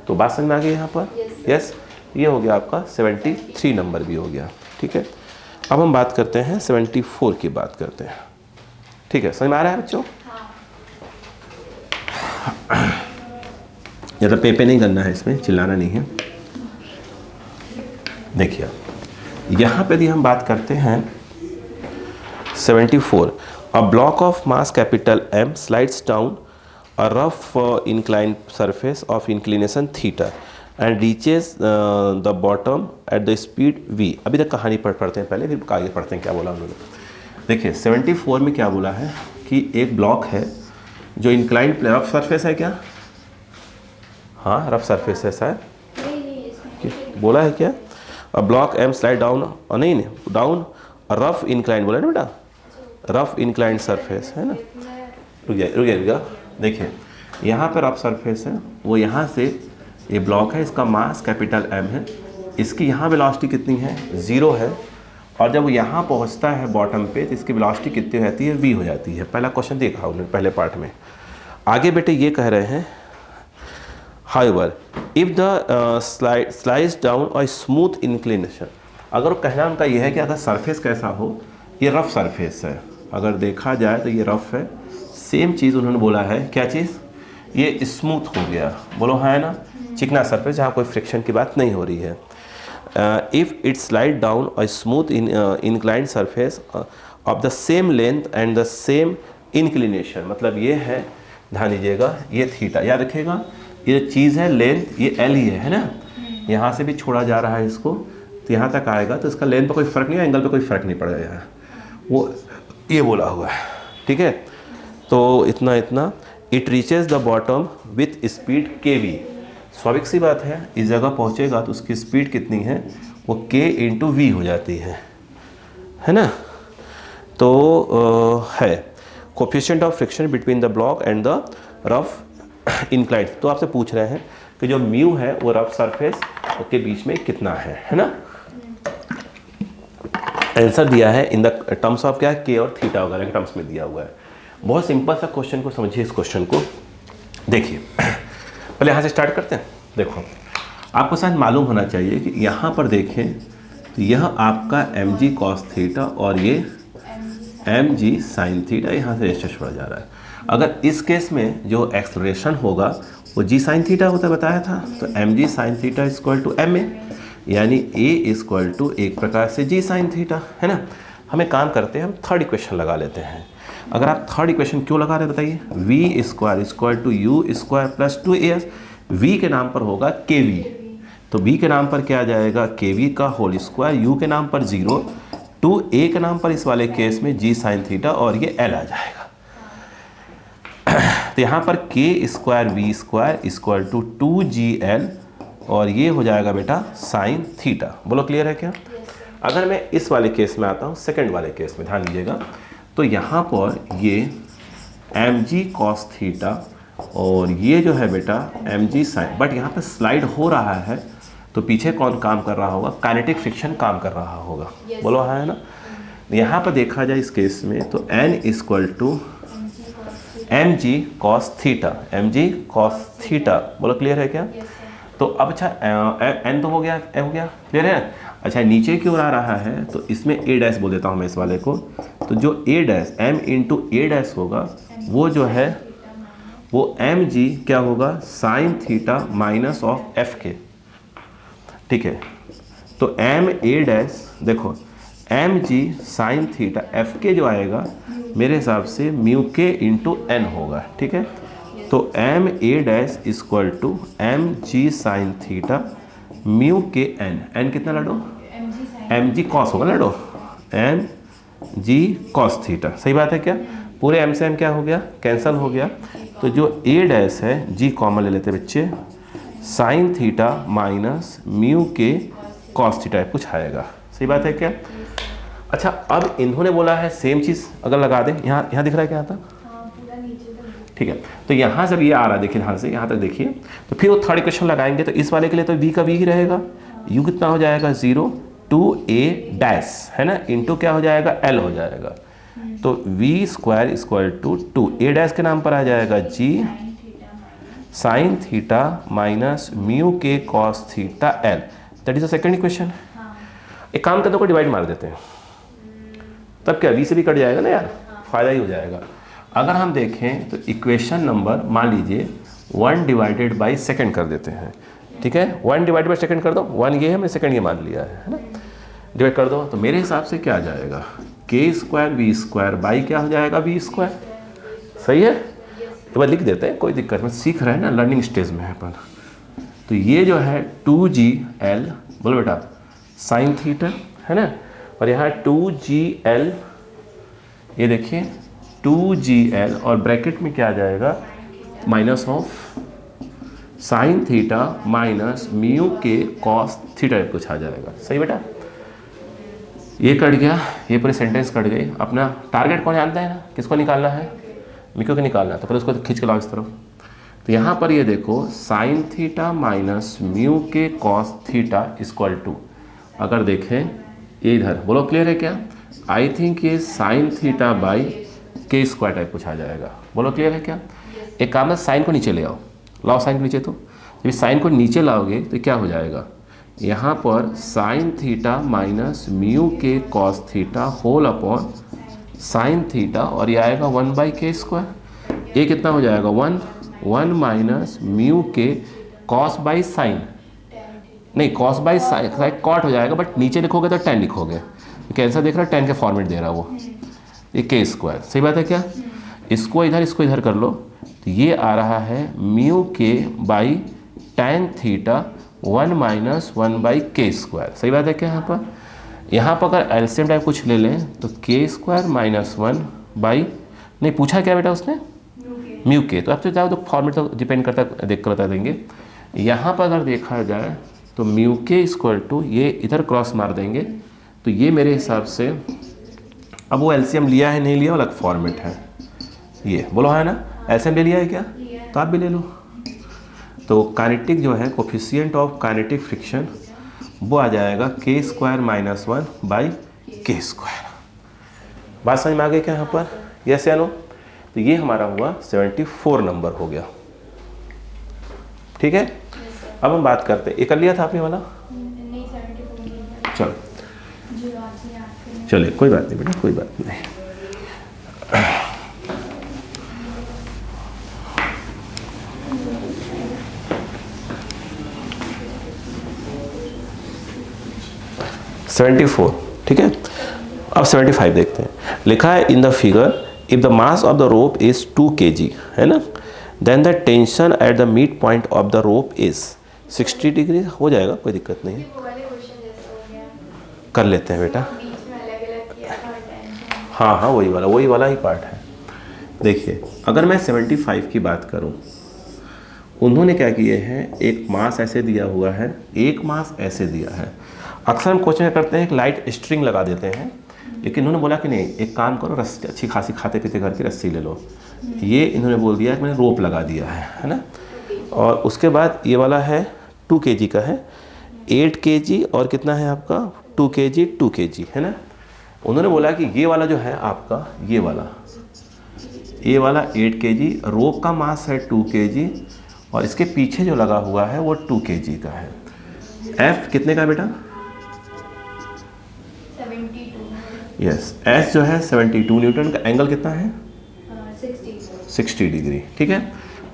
तो बात समझ में आ गई यहाँ पर, यस। ये हो गया आपका 73 नंबर भी हो गया, ठीक है। अब हम बात करते हैं 74 की बात करते हैं, ठीक है। समझ में आ रहा है बच्चों। ज़्यादा पे नहीं करना है, इसमें चिल्लाना नहीं है। देखिए यहाँ पे भी हम बात करते हैं 74, a block of mass capital M slides down a rough inclined surface of inclination theta and reaches the bottom at the speed v। अभी तक कहानी पढ़ते हैं पहले, फिर आगे पढ़ते हैं क्या बोला उन्होंने। देखिए 74 में क्या बोला है कि एक ब्लॉक है जो इंक्लाइंड, रफ सरफेस है क्या, हाँ रफ सरफेस है शायद, बोला है क्या, a block M slide down, नहीं डाउन रफ इंक्लाइंड बोला ना बेटा, रफ इंक्लाइंड सरफेस है ना। रुक जाइएगा, देखिए यहाँ पर रफ सरफेस है, वो यहाँ से ये ब्लॉक है, इसका मास कैपिटल M है, इसकी यहाँ वेलोसिटी कितनी है, 0 है, और जब वो यहाँ पहुँचता है बॉटम पे तो इसकी वेलोसिटी कितनी हो जाती है, v हो जाती है। पहला क्वेश्चन देखा उन्होंने पहले पार्ट में। आगे बेटे ये कह रहे हैं, however if the slides down or smooth inclination, अगर कहना उनका ये है कि अगर सरफेस कैसा हो, ये रफ सरफेस है, अगर देखा जाए तो ये रफ है। सेम चीज़ उन्होंने बोला है, क्या चीज़, ये स्मूथ हो गया, बोलो हाँ है ना, चिकना सरफेस जहाँ कोई फ्रिक्शन की बात नहीं हो रही है। If it slide down a smooth inclined surface of the same length and the same inclination, मतलब ये है, ध्यान दीजिएगा, ये थीटा याद रखिएगा, ये चीज़ है लेंथ, ये एल ही है ना, यहाँ से भी छोड़ा जा रहा है इसको, तो यहाँ तक आएगा, तो इसका लेंथ पर कोई फ़र्क नहीं है, एंगल पे कोई फ़र्क नहीं पड़ेगा यहाँ, वो ये बोला हुआ है, ठीक है। तो इतना इतना, it reaches the bottom with speed kv, स्वाभाविक सी बात है, इस जगह पहुँचेगा तो उसकी स्पीड कितनी है, वो k × v हो जाती है ना। तो है coefficient of friction between the block and the rough inclined, तो आपसे पूछ रहे हैं कि जो म्यू है वो रफ सरफेस के बीच में कितना है ना। आंसर दिया है इन द टर्म्स ऑफ क्या, के और थीटा वगैरह के टर्म्स में दिया हुआ है। बहुत सिंपल सा क्वेश्चन को समझिए, इस क्वेश्चन को देखिए, पहले यहाँ से स्टार्ट करते हैं। देखो आपको शायद मालूम होना चाहिए कि यहाँ पर देखें तो यह आपका mg cos थीटा और ये mg sin थीटा यहाँ से रेजिस्टर छोड़ा जा रहा है। अगर इस केस में जो एक्सलरेशन होगा वो g sin थीटा होता बताया था, तो mg sin थीटा = ma, यानी a = एक प्रकार से g sin थीटा, है ना। हमें काम करते हैं, हम थर्ड इक्वेशन लगा लेते हैं। अगर आप थर्ड इक्वेशन क्यों लगा रहे हैं बताइए, v² = u² + 2as, v के नाम पर होगा kv, तो v के नाम पर क्या आ जाएगा, kv का होल स्क्वायर, u के नाम पर 0, 2a के नाम पर इस वाले केस में g sin थीटा और ये l आ जाएगा। तो यहाँ पर k² v² = 2gl और ये हो जाएगा बेटा sin थीटा। बोलो क्लियर है क्या। अगर मैं इस वाले केस में आता हूँ, सेकंड वाले केस में ध्यान दीजिएगा, तो यहाँ पर ये mg cos थीटा और ये जो है बेटा mg sin, बट यहाँ पर स्लाइड हो रहा है तो पीछे कौन काम कर रहा होगा, काइनेटिक फ्रिक्शन काम कर रहा होगा। बोलो हाँ है ना। यहाँ पर देखा जाए इस केस में तो n = mg cos theta, mg cos theta, बोलो क्लियर है क्या। तो अब अच्छा n तो हो गया क्लियर है। अच्छा नीचे की ओर आ रहा है तो इसमें a' बोल देता हूँ मैं इस वाले को, तो जो a' m × a' होगा वो जो है वो mg क्या होगा, sin theta minus of fk, ठीक है। तो ma' देखो mg sin थीटा fk जो आएगा मेरे हिसाब से μk × n होगा, ठीक है। तो ma' = mg sin theta μk n कितना लड़ो, mg cos होगा लड़ो, mg cos थीटा, सही बात है क्या। पूरे m से m क्या हो गया, कैंसिल हो गया, तो जो a' है g कॉमन ले लेते बच्चे, sin theta minus μk cos theta कुछ आएगा, सही बात है क्या। अच्छा अब इन्होंने बोला है सेम चीज़ अगर लगा दें, यहाँ दिख रहा है क्या आता, ठीक है। तो यहाँ जब ये आ रहा है देखिए, यहाँ से यहाँ तक देखिए, तो फिर वो थर्ड इक्वेशन लगाएंगे, तो इस वाले के लिए तो v का v ही रहेगा, u कितना हो जाएगा 0 2a' है ना, इंटू क्या हो जाएगा l हो जाएगा, तो v² = 2 a' के नाम पर आ जाएगा g sin theta minus μk cos theta l, that is the second equation. एक काम करते को डिवाइड मार देते हैं, तब क्या v से भी कट जाएगा ना यार, फायदा ही हो जाएगा। अगर हम देखें तो इक्वेशन नंबर मान लीजिए 1/2 कर देते हैं, ठीक है। 1/2 कर दो, 1 ये है, मैंने सेकंड ये मान लिया है ना, डिवाइड कर दो, तो मेरे हिसाब से क्या आ जाएगा, k² v² बाई क्या हो जाएगा v², सही है। एक बार लिख देते हैं, कोई दिक्कत नहीं, सीख रहे हैं ना, लर्निंग स्टेज में है अपन। तो ये जो है 2gl, बोलो बेटा sin थीटा है ना, और यहाँ 2gl, ये देखिए 2gl और ब्रैकेट में क्या आ जाएगा, minus of sin theta minus μk cos theta कुछ आ जाएगा, सही बेटा। ये कट गया, ये पूरे सेंटेंस कट गई। अपना टारगेट कौन जानता है ना, किसको निकालना है, मिक्यू को निकालना है, तो फिर उसको खींच के लाओ इस तरफ। तो यहाँ पर ये देखो sin theta minus μk cos theta = अगर देखें ये इधर, बोलो क्लियर है क्या। आई थिंक ये sin theta by k² type कुछ आ जाएगा, बोलो क्लियर है क्या। एक काम है, साइन को नीचे ले आओ, लाओ साइन को नीचे, तो जब साइन को नीचे लाओगे तो क्या हो जाएगा, यहाँ पर sin theta minus μk cos theta whole upon sin theta, और ये आएगा 1/k², ये कितना हो जाएगा 1 minus μk cos by sine, नहीं कॉस बाई साइन कॉट हो जाएगा, बट नीचे लिखोगे तो टेन लिखोगे, क्योंकि आंसर देख रहा है टेन के फॉर्मेट दे रहा है वो, ये के स्क्वायर, सही बात है क्या? इसको इधर कर लो, तो ये आ रहा है म्यू के by tan theta 1 minus 1 by के स्क्वायर, सही बात है क्या? यहाँ पर अगर एलसीएम टाइप कुछ ले लें तो के स्क्वायर माइनस 1 बाई, नहीं पूछा क्या बेटा उसने? म्यू के, तो अब तो जाओ तो फॉर्मेट तो डिपेंड करता है, देख कर बता देंगे। यहाँ पर अगर देखा जाए तो म्यू के इक्वल टू, ये इधर क्रॉस मार देंगे, तो ये मेरे हिसाब से, अब वो एलसीएम लिया है नहीं लिया, अलग फॉर्मेट है, ये बोलो है ना, एलसीएम ले लिया है क्या? तो आप भी ले लो। तो काइनेटिक जो है कोफिशिएंट ऑफ काइनेटिक फ्रिक्शन वो आ जाएगा के स्क्वायर माइनस 1 बाई के स्क्वायर। बात समझ में आ गई क्या यहाँ पर? यस या नो? तो ये हमारा हुआ 74 नंबर हो गया, ठीक है। अब हम बात करते हैं, ये कर लिया था आपने वाला? नहीं, 74 चलो चलिए, कोई बात नहीं बेटा, कोई बात नहीं। ठीक है। अब 75 देखते हैं। लिखा है in the figure if the mass of the rope is 2 kg, है ना, then the tension at the mid point of the rope is 60 degree. हो जाएगा, कोई दिक्कत नहीं है, कर लेते हैं बेटा। हाँ हाँ, वही वाला ही पार्ट है। देखिए, अगर मैं 75 की बात करूं, उन्होंने क्या किए हैं, एक मास ऐसे दिया हुआ है, एक मास ऐसे दिया है। अक्सर हम क्वेश्चन करते हैं एक लाइट स्ट्रिंग लगा देते हैं, लेकिन उन्होंने बोला कि नहीं, एक काम करो, रस्सी अच्छी खासी खाते पीते घर की रस्सी ले लो। ये इन्होंने बोल दिया कि मैंने रोप लगा दिया है ना। और उसके बाद ये वाला है 2 kg का है, 8 kg और कितना है आपका 2 kg, है ना। उन्होंने बोला कि ये वाला जो है आपका, ये वाला 8 kg, रोप का मास है 2 kg, और इसके पीछे जो लगा हुआ है वो 2 kg का है। एफ कितने का बेटा? 72। यस, एस जो है 72 न्यूटन का। एंगल कितना है? 60 डिग्री, ठीक है।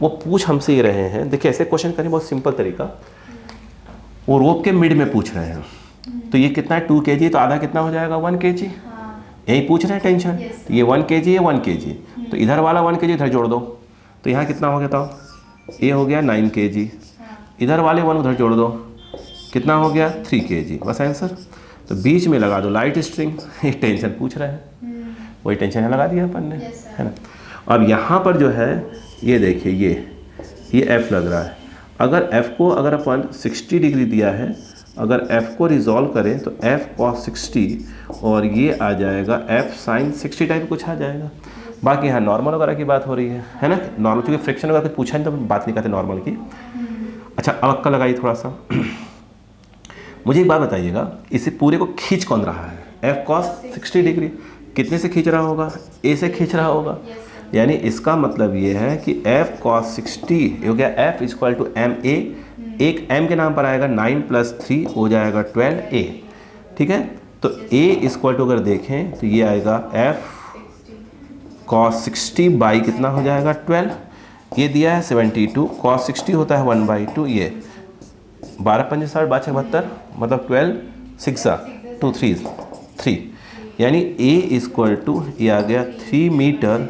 वो पूछ हमसे ये रहे हैं, देखिए ऐसे क्वेश्चन करने बहुत सिंपल तरीका, वो रोप के मिड में पूछ रहे हैं, तो ये कितना है 2 kg, तो आधा कितना हो जाएगा 1 kg, यही पूछ रहे हैं टेंशन। तो ये 1 kg है, 1 kg, तो इधर वाला 1 kg इधर जोड़ दो, तो यहाँ कितना हो गया था, ये हो गया 9 kg, इधर वाले 1 उधर जोड़ दो, कितना हो गया 3 kg, बस आंसर। तो बीच में लगा दो लाइट स्ट्रिंग, ये टेंशन पूछ रहे हैं, वही टेंशन है लगा दिया अपन ने, है ना। अब यहाँ पर जो है ये देखिए, ये एफ लग रहा है। अगर एफ को अगर अपन 60 डिग्री दिया है, अगर एफ को रिजॉल्व करें तो एफ cos 60 और ये आ जाएगा एफ sin 60 टाइप कुछ आ जाएगा। बाकी यहाँ नॉर्मल वगैरह की बात हो रही है ना, नॉर्मल, क्योंकि फ्रिक्शन वगैरह कुछ पूछा नहीं तो बात नहीं करते नॉर्मल की। अच्छा, अब अक्का लगाइए थोड़ा सा। मुझे एक बात बताइएगा, इसे पूरे को खींच कौन रहा है? एफ cos 60 डिग्री कितने से खींच रहा होगा? ए से खींच रहा होगा, यानी इसका मतलब ये है कि f cos 60 हो गया f equal to M A, एक m के नाम पर आएगा 9 + 3 हो जाएगा 12a, ठीक है। तो a इक्वल टू अगर देखें तो ये आएगा f cos 60 बाई कितना हो जाएगा 12, ये दिया है 72, cos 60 होता है 1/2, ये 12 × 5 = 72, मतलब 12 6 2 3, यानी a इक्वल टू ये आ गया 3 मीटर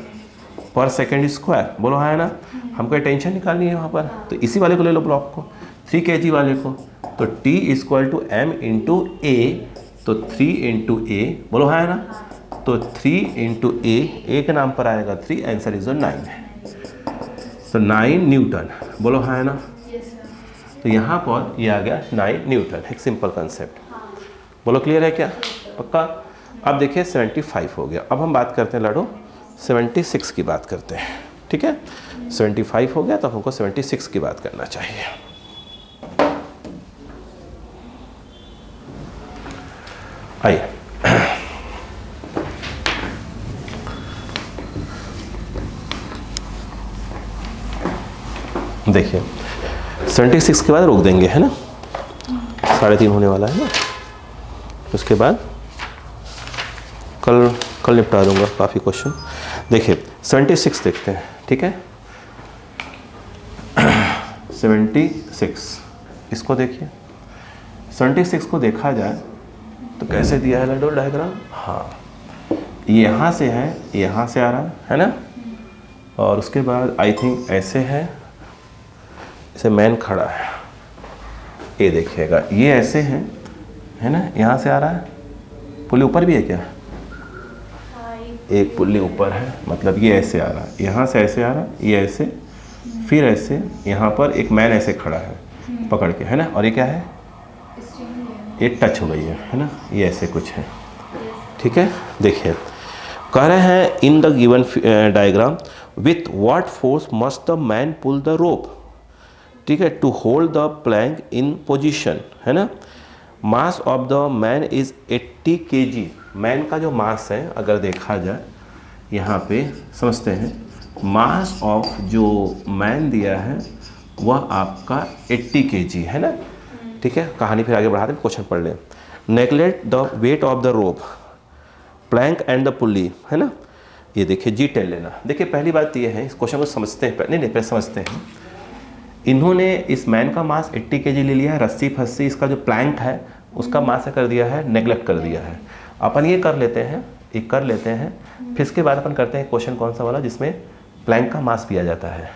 पर सेकेंड स्क्वायर, बोलो है ना। हमको टेंशन निकालनी है वहाँ पर, तो इसी वाले को ले लो ब्लॉक को, 3 kg वाले को, तो t equal to m into a, तो 3 इंटू ए, बोलो है ना, तो 3 इंटू ए के नाम पर आएगा 3, आंसर इज 9, तो 9 न्यूटन, बोलो है ना। तो यहाँ पर ये आ गया 9 न्यूटन, एक सिंपल कंसेप्ट, बोलो क्लियर है क्या? पक्का। अब देखिए 75 हो गया। अब हम बात करते हैं लाडो 76 की बात करते हैं, ठीक है। 75 हो गया तो हमको 76 की बात करना चाहिए। आइए, देखिए 76 के बाद रोक देंगे, है ना, 3:30 होने वाला है ना, उसके बाद कल निपटा दूंगा काफ़ी क्वेश्चन। देखिए 76 देखते हैं, ठीक है। 76। इसको देखिए, 76 को देखा जाए तो कैसे दिया है लैडोल डायग्राम। हाँ, यहाँ से है, यहाँ से आ रहा है ना, और उसके बाद आई थिंक ऐसे है, इसे मैन खड़ा है, ये देखिएगा, ये ऐसे है ना, यहाँ से आ रहा है, पुल्ली ऊपर भी है क्या, एक पुल्ली ऊपर है, मतलब ये ऐसे आ रहा है, यहाँ से ऐसे आ रहा है, ये ऐसे, फिर ऐसे, यहाँ पर एक मैन ऐसे खड़ा है पकड़ के, है ना, और ये क्या है, ये टच हो गई है ना, ये ऐसे कुछ है। ठीक है, देखिए कह रहे हैं in the given diagram with what force must the man pull the rope, ठीक है, to hold the plank in position, है ना। Mass of the man is 80 kg। Man का जो मास है अगर देखा जाए यहाँ पे समझते हैं, मास ऑफ जो मैन दिया है वह आपका 80 kg है ना। ठीक है, कहानी फिर आगे बढ़ाते हैं, क्वेश्चन पढ़ लें। Neglect the weight of the rope, plank and the pulley, है ना। ये देखिए जी टेल लेना। देखिए पहली बात ये है, इस क्वेश्चन को समझते हैं, नहीं पहले समझते हैं। इन्होंने इस मैन का मास 80 kg ले लिया है, रस्सी फस्सी इसका जो प्लैंक है उसका मास कर दिया है, नेगलेक्ट कर दिया है। अपन ये कर लेते हैं, फिर इसके बाद अपन करते हैं क्वेश्चन कौन सा वाला जिसमें प्लैंक का मास भी आ जाता है,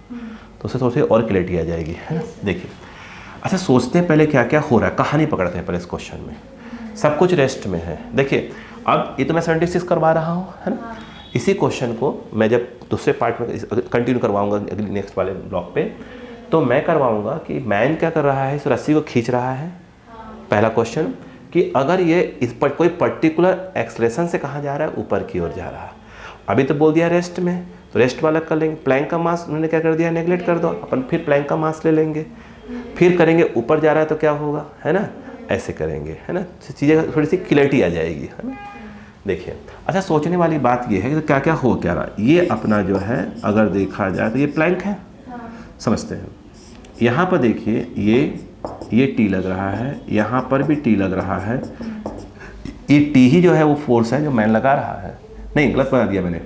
तो उससे थोड़ी सी और क्लैरिटी आ जाएगी, है ना। देखिए अच्छा, सोचते हैं पहले क्या क्या हो रहा है, कहानी पकड़ते हैं पहले इस क्वेश्चन में। सब कुछ रेस्ट में है। देखिए अब ये तो मैं 76 करवा रहा हूँ, है ना। इसी क्वेश्चन को मैं जब दूसरे पार्ट में कंटिन्यू करवाऊंगा अगली नेक्स्ट वाले ब्लॉक पे, तो मैं करवाऊंगा कि मैन क्या कर रहा है, इस रस्सी को खींच रहा है। पहला क्वेश्चन कि अगर ये इस पर कोई पर्टिकुलर एक्सलेशन से कहाँ जा रहा है, ऊपर की ओर जा रहा है। अभी तो बोल दिया रेस्ट में, तो रेस्ट वाला कर लेंगे। प्लैंक का मास उन्होंने क्या कर दिया, नेगलेक्ट कर दो, अपन फिर प्लैंक का मास ले लेंगे, फिर करेंगे ऊपर जा रहा है तो क्या होगा, है ना, ऐसे करेंगे, है ना, चीज़ें थोड़ी सी क्लैरिटी आ जाएगी, है ना। देखिए अच्छा, सोचने वाली बात ये है कि क्या क्या हो क्या रहा है। ये अपना जो है अगर देखा जाए तो ये प्लैंक है, समझते हैं। यहाँ पर देखिए ये टी लग रहा है, यहाँ पर भी टी लग रहा है। ये टी ही जो है वो फोर्स है जो मैन लगा रहा है। नहीं, गलत बना दिया मैंने,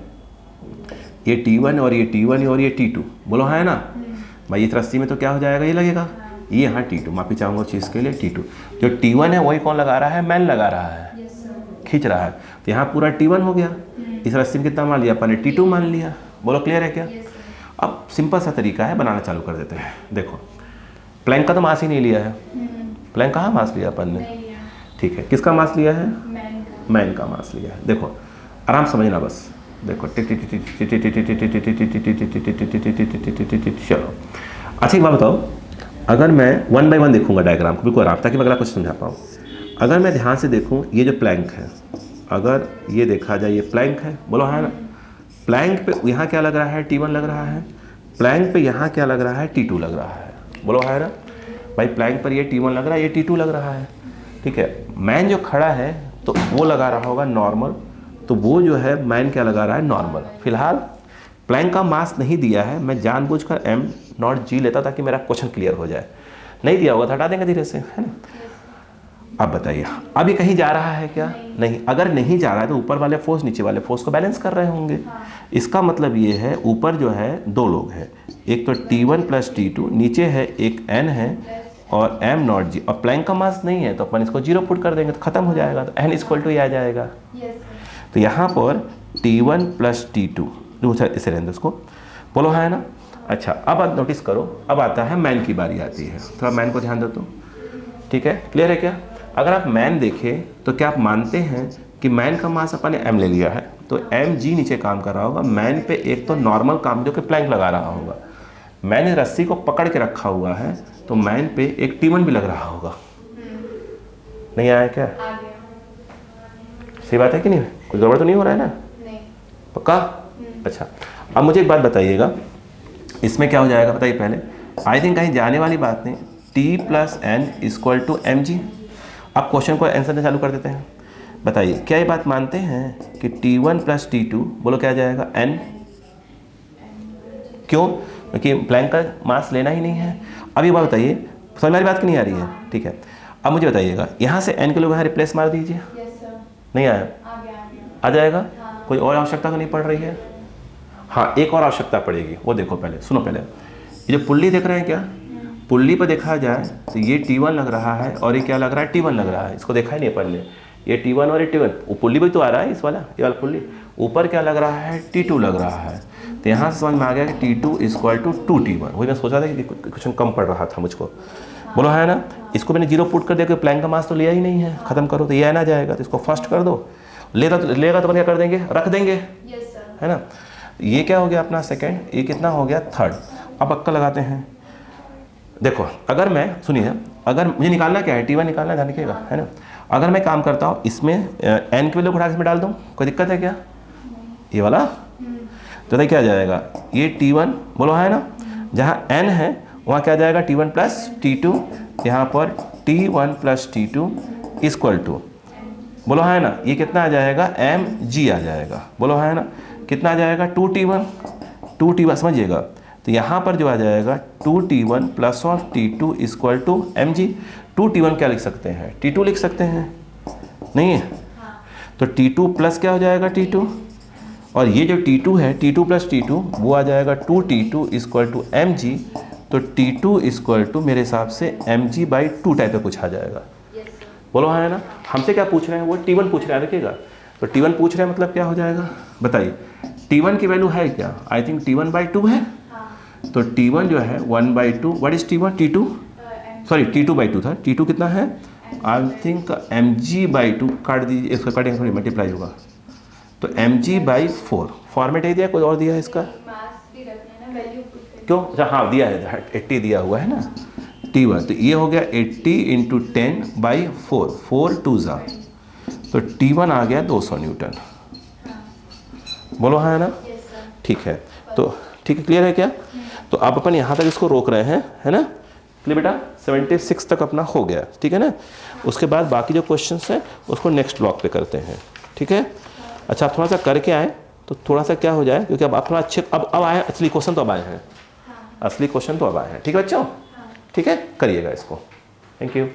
ये T1 और ये T1 और ये T2, बोलो है ना भाई। इस रस्सी में तो क्या हो जाएगा, ये लगेगा, ये यहाँ T2, माफी चाहूँगा उस चीज़ के लिए, T2। जो T1 है वही कौन लगा रहा है, मैन लगा रहा है, खींच रहा है। तो यहाँ पूरा T1 हो गया, इस रस्सी में कितना मान लिया अपन ने, T2 मान लिया। बोलो क्लियर है क्या। अब सिंपल सा तरीका है, बनाना चालू कर देते हैं। देखो प्लैंक का तो मास ही नहीं लिया है, प्लैंक कहाँ मास लिया अपन ने, ठीक है, किसका मास लिया है, मैन का मास लिया है। देखो आराम समझना बस, देखो चलो। अच्छा एक बात बताओ, अगर मैं 1 बाय 1 देखूंगा डायग्राम को, बिल्कुल आराम, ताकि मैं अगला कुछ समझा पाऊँ। अगर मैं ध्यान से देखूं, ये जो प्लैंक है, अगर ये देखा जाए ये प्लैंक है, बोलो है ना। प्लैंक पे यहाँ क्या लग रहा है, T1 लग रहा है। प्लैंक पे यहाँ क्या लग रहा है, T2 लग रहा है, बोलो है ना भाई। प्लैंक पर ये T1 लग रहा है, ये T2 लग रहा है, ठीक है। मैन जो खड़ा है तो वो लगा रहा होगा नॉर्मल, तो वो जो है मैन क्या लगा रहा है, नॉर्मल। फिलहाल प्लैंक का मास नहीं दिया है, मैं जानबूझकर m0g लेता ताकि मेरा क्वेश्चन क्लियर हो जाए। नहीं दिया होगा तो हटा देंगे धीरे से, है ना। अब बताइए, अभी कहीं जा रहा है क्या, नहीं। अगर नहीं जा रहा है तो ऊपर वाले फोर्स नीचे वाले फोर्स को बैलेंस कर रहे होंगे। इसका मतलब ये है ऊपर जो है दो लोग हैं, एक तो T1 + T2, नीचे है एक n है और m0g, और प्लैंक का मास नहीं है तो अपन इसको 0 पुट कर देंगे तो खत्म हो जाएगा, तो n = ये आ जाएगा। तो यहाँ पर T1 + T2, इसे रहने दो उसको, बोलो है ना। अच्छा अब आप नोटिस करो, अब आता है मैन की बारी आती है, थोड़ा मैन को ध्यान दो तो, ठीक है, क्लियर है क्या। अगर आप मैन देखें तो क्या आप मानते हैं कि मैन का मास अपन ने m ले लिया है, तो mg नीचे काम कर रहा होगा। मैन पे एक तो नॉर्मल काम जो कि प्लैंक लगा रहा होगा, मैंने रस्सी को पकड़ के रखा हुआ है, तो मैन पे एक T1 भी लग रहा होगा। नहीं आया क्या, सही बात है कि नहीं, कोई गड़बड़ तो नहीं हो रहा है ना, पक्का। अच्छा अब मुझे एक बात बताइएगा, इसमें क्या हो जाएगा बताइए पहले। आई थिंक कहीं जाने वाली बात नहीं, T + n = mg। अब क्वेश्चन को आंसर देना चालू कर देते हैं। बताइए क्या ये बात मानते हैं कि T1 + T2, बोलो क्या जाएगा, n। क्यों, क्योंकि प्लैंक का मास लेना ही नहीं है। अब ये बात बताइए, समझ मेरी बात की नहीं आ रही है, ठीक है। अब मुझे बताइएगा, यहाँ से n के लोग यहाँ रिप्लेस मार दीजिए, नहीं आया, आ जाएगा। कोई और आवश्यकता तो नहीं पड़ रही है। हाँ एक और आवश्यकता पड़ेगी, वो देखो पहले, सुनो पहले। ये जो पुल्ली देख रहे हैं क्या, पुल्ली पर देखा जाए तो ये T1 लग रहा है और ये क्या लग रहा है, T1 लग रहा है। इसको देखा ही नहीं अपन ने, ये T1 और ये T1, वो पुल्ली भी तो आ रहा है, इस वाला ये वाला पुल्ली। ऊपर क्या लग रहा है, T2 लग रहा है। तो यहाँ से समझ में आ गया कि T2 = 2T1। वही मैं सोचा था कि क्वेश्चन कम पड़ रहा था मुझको, बोलो है ना। इसको मैंने 0 पुट कर दिया, क्योंकि प्लैंक का मास तो लिया ही नहीं है, खत्म करो तो ये आना जाएगा। तो इसको फर्स्ट कर दो, लेगा तो अपन क्या कर देंगे, रख देंगे, है ना। ये क्या हो गया अपना सेकेंड, ये कितना हो गया, थर्ड। अब अक्का लगाते हैं। देखो अगर मैं, सुनिए, अगर मुझे निकालना क्या है, T1 निकालना ध्यान रखिएगा, है ना। अगर मैं काम करता हूँ इसमें n की वैल्यू उठा के इसमें डाल दूँ, कोई दिक्कत है क्या, ये वाला। तो क्या आ जाएगा, ये T1 बोलो है ना, जहाँ n है वहाँ क्या आ जाएगा, T1 + T2, यहाँ पर T1 + T2 = बोलो है ना, ये कितना आ जाएगा, mg आ जाएगा, बोलो है ना, कितना आ जाएगा, 2T1 समझिएगा। तो यहाँ पर जो आ जाएगा 2T1 + और T2 = mg। 2T1 क्या लिख सकते हैं, T2 लिख सकते हैं, नहीं है। तो T2 प्लस क्या हो जाएगा, T2, और ये जो T2 है, T2 + T2 वो आ जाएगा 2T2 = mg। तो T2 = मेरे हिसाब से mg/2 टाइप का कुछ आ जाएगा, बोलो है ना। हमसे क्या पूछ रहे हैं, वो T1 पूछ रहे हैं, देखिएगा। तो T1 पूछ रहे हैं मतलब क्या हो जाएगा, बताइए। T1 की वैल्यू है क्या, आई थिंक T1/2 है। तो T1 जो है 1/2, what is T1, T2 sorry T2/2 था। T2 कितना है, आई थिंक mg/2, काट दीजिए इसको, काटेंगे थोड़ी, मल्टीप्लाई होगा। तो mg/4 फॉर्मेट ही दिया, कोई और दिया है इसका, क्यों, अच्छा हाँ दिया है, 80 दिया हुआ है ना T1। तो ये हो गया 80 × 10/4, 4 2 जा, तो T1 आ गया 200 न्यूटन, बोलो है ना। ठीक है, तो ठीक है, क्लियर है क्या। तो अब अपन यहाँ तक इसको रोक रहे हैं, है ना, क्लियर बेटा। 76 तक अपना हो गया, ठीक है ना। उसके बाद बाकी जो क्वेश्चंस हैं उसको नेक्स्ट ब्लॉक पे करते हैं, ठीक है। अच्छा आप थोड़ा सा करके आए तो थोड़ा सा क्या हो जाए, क्योंकि अब आप थोड़ा अच्छे, अब आए असली क्वेश्चन, तो अब आए हैं असली क्वेश्चन, तो अब आए हैं, ठीक है बच्चों, ठीक है, करिएगा इसको। Thank you.